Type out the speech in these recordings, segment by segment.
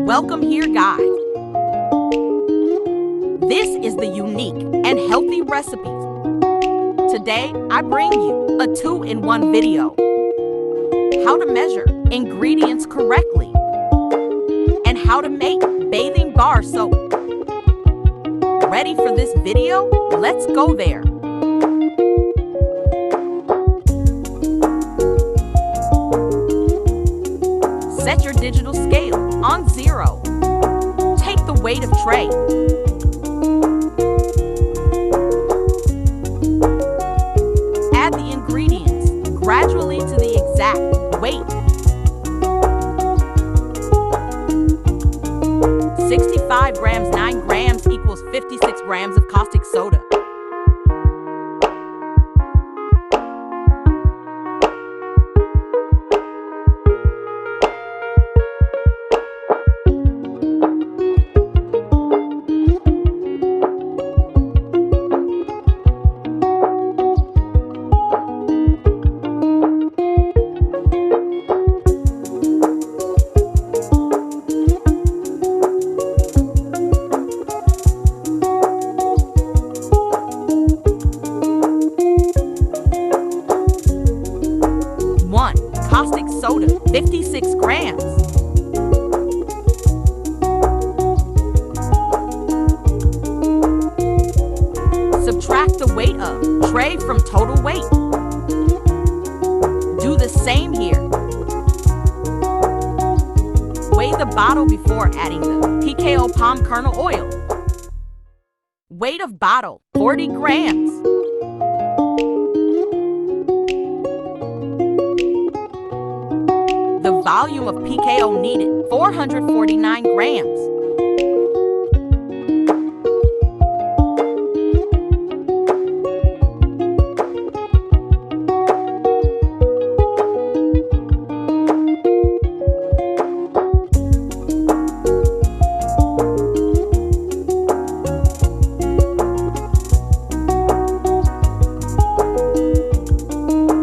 Welcome here, guys. This is the unique and healthy recipes. Today, I bring you a 2-in-1 video. How to measure ingredients correctly and how to make bathing bar soap. Ready for this video? Let's go there. Set your digital scale on 0. Take the weight of tray. Add the ingredients gradually to the exact weight. 65 grams, 9 grams equals 56 grams of caustic soda. Caustic soda, 56 grams. Subtract the weight of tray from total weight. Do the same here. Weigh the bottle before adding the PKO palm kernel oil. Weight of bottle, 40 grams. The volume of PKO needed, 449 grams.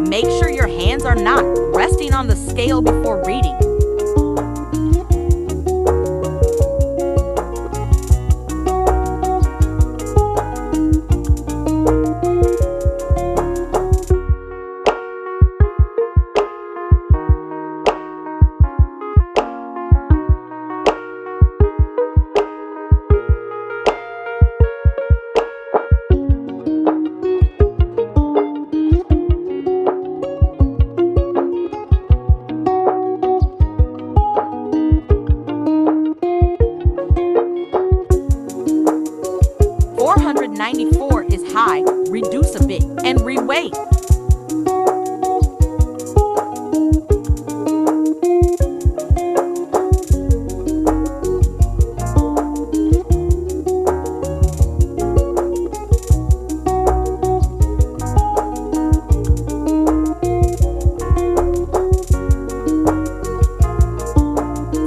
Make sure your hands are not resting on the scale before reading. $494 is high, reduce a bit and reweigh.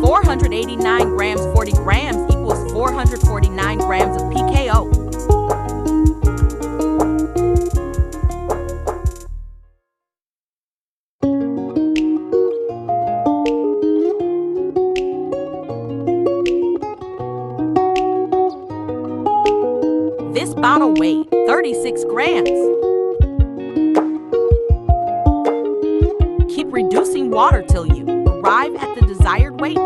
$489 grams, 40 grams equals 449 grams of PKO. This bottle weighed 36 grams. Keep reducing water till you arrive at the desired weight.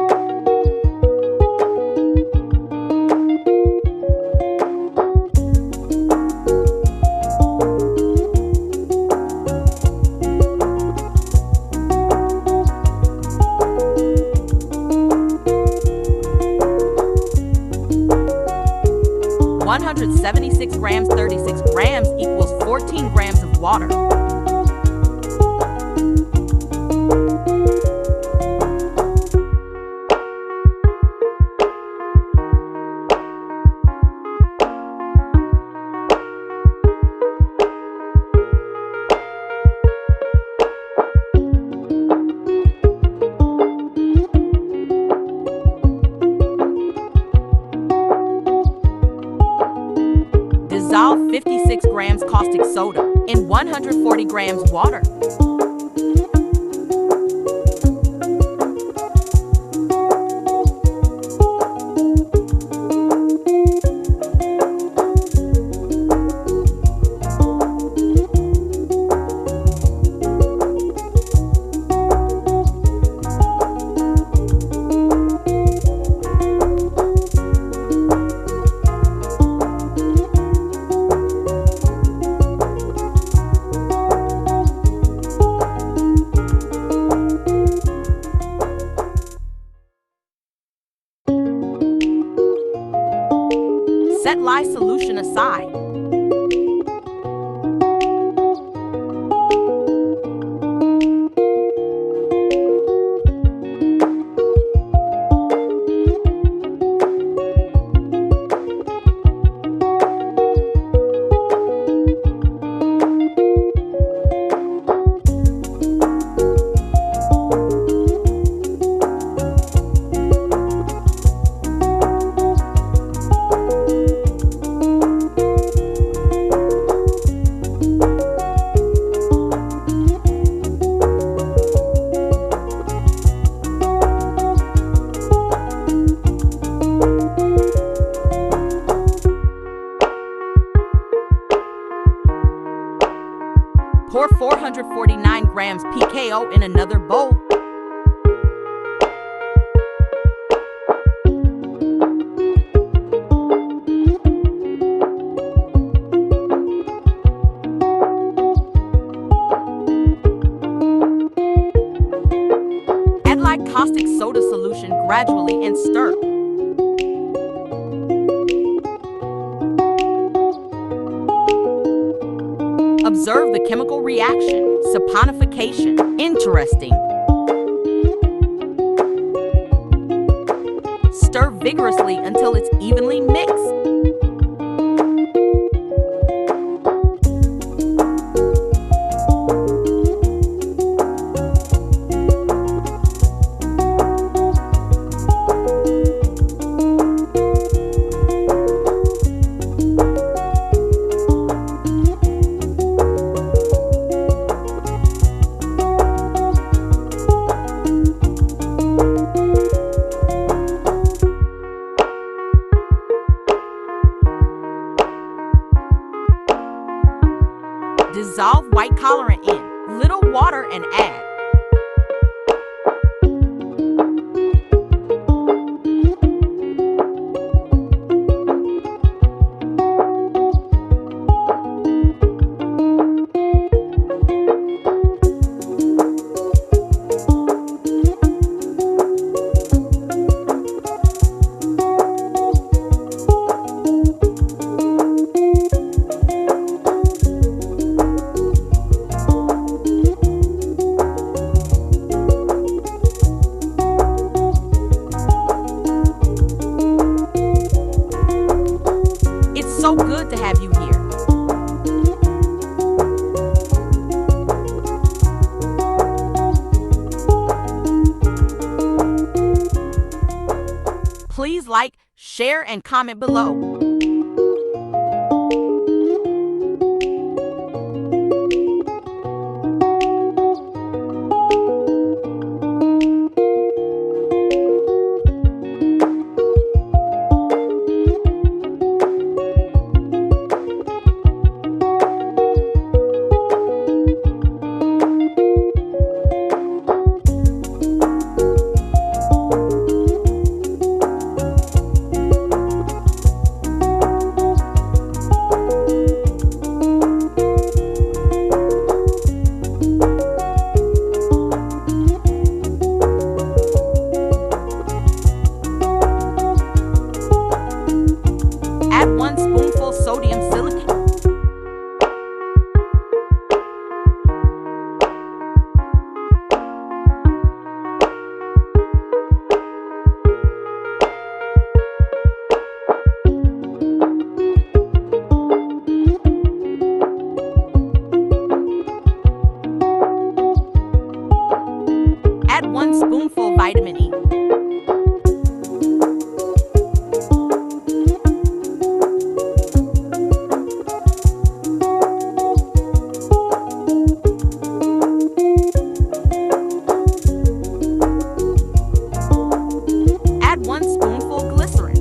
$176 grams, 36 grams equals 14 grams of water. Dissolve 56 grams caustic soda in 140 grams water. Set lye solution aside. Pour 449 grams PKO in another bowl. Add light caustic soda solution gradually and stir. Observe the chemical reaction, saponification. Interesting. Stir vigorously until it's evenly mixed. Dissolve white colorant in little water and add. So good to have you here. Please like, share, and comment below. Add 1 spoonful sodium silicate. Add 1 spoonful vitamin E. Add 1 spoonful glycerin.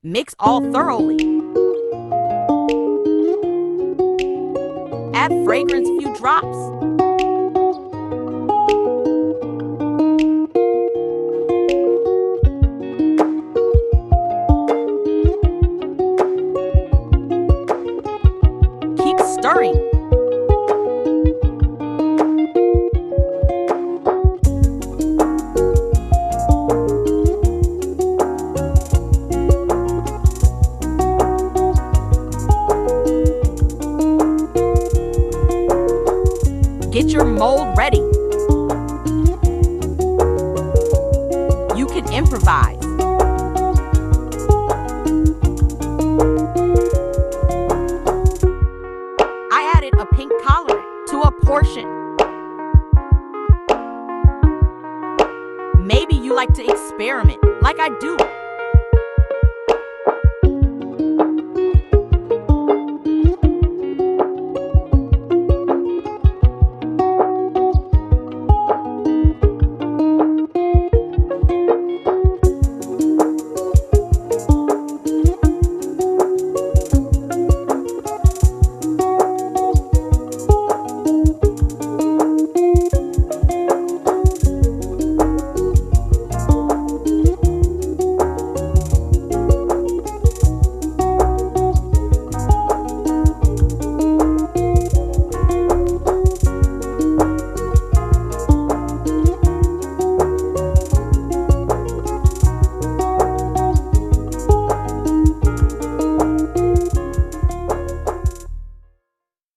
Mix all thoroughly. Add fragrance few drops. like to experiment like I do.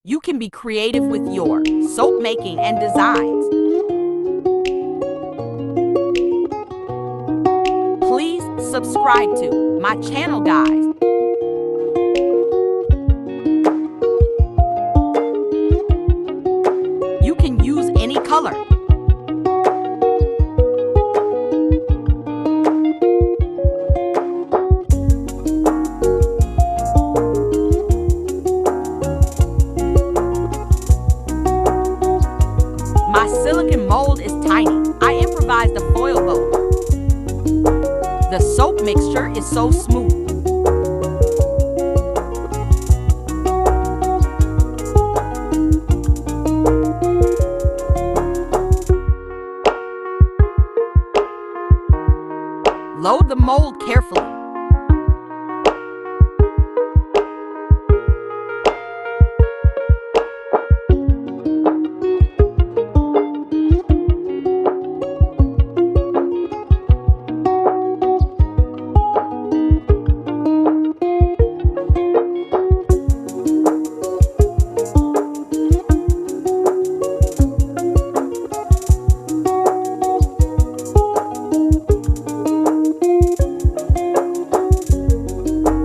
You can be creative with your soap making and designs. Please subscribe to my channel, guys. You can use any color. My silicone mold is tiny. I improvised a foil bowl. The soap mixture is so smooth. Load the mold carefully.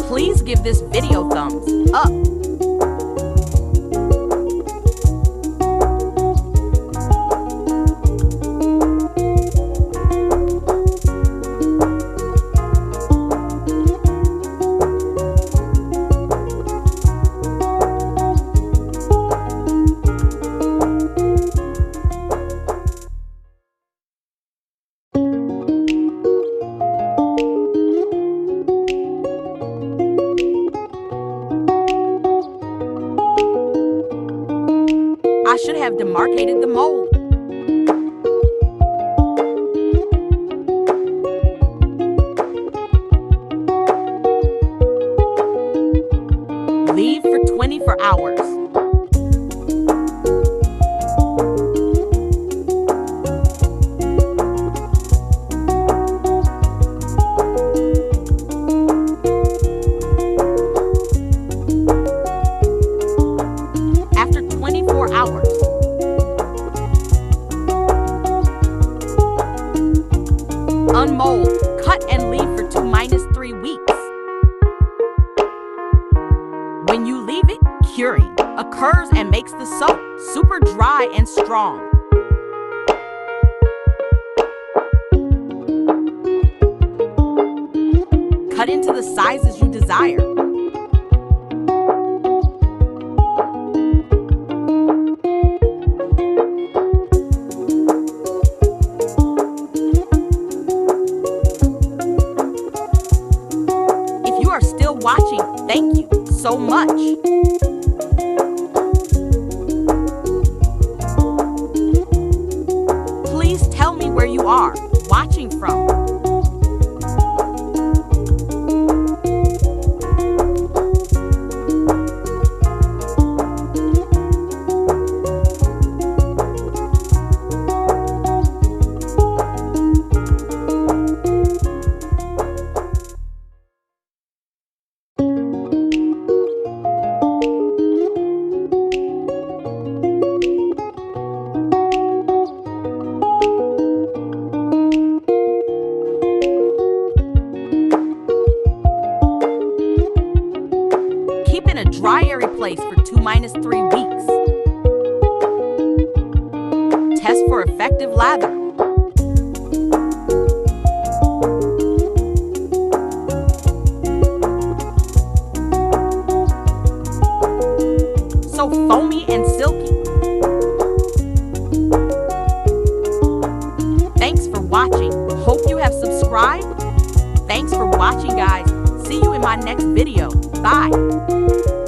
Please give this video thumbs up. I should have demarcated the mold. Leave for 24 hours. After 24 hours, unmold, cut and leave for 2-3 weeks. When you leave it, curing occurs and makes the soap super dry and strong. Cut into the sizes you desire. If you are still watching, thank you so much. Please tell me where you are watching from. Keep in a dry, airy place for 2-3 weeks. Test for effective lather. watching. Hope you have subscribed. Thanks for watching, guys. See you in my next video. Bye.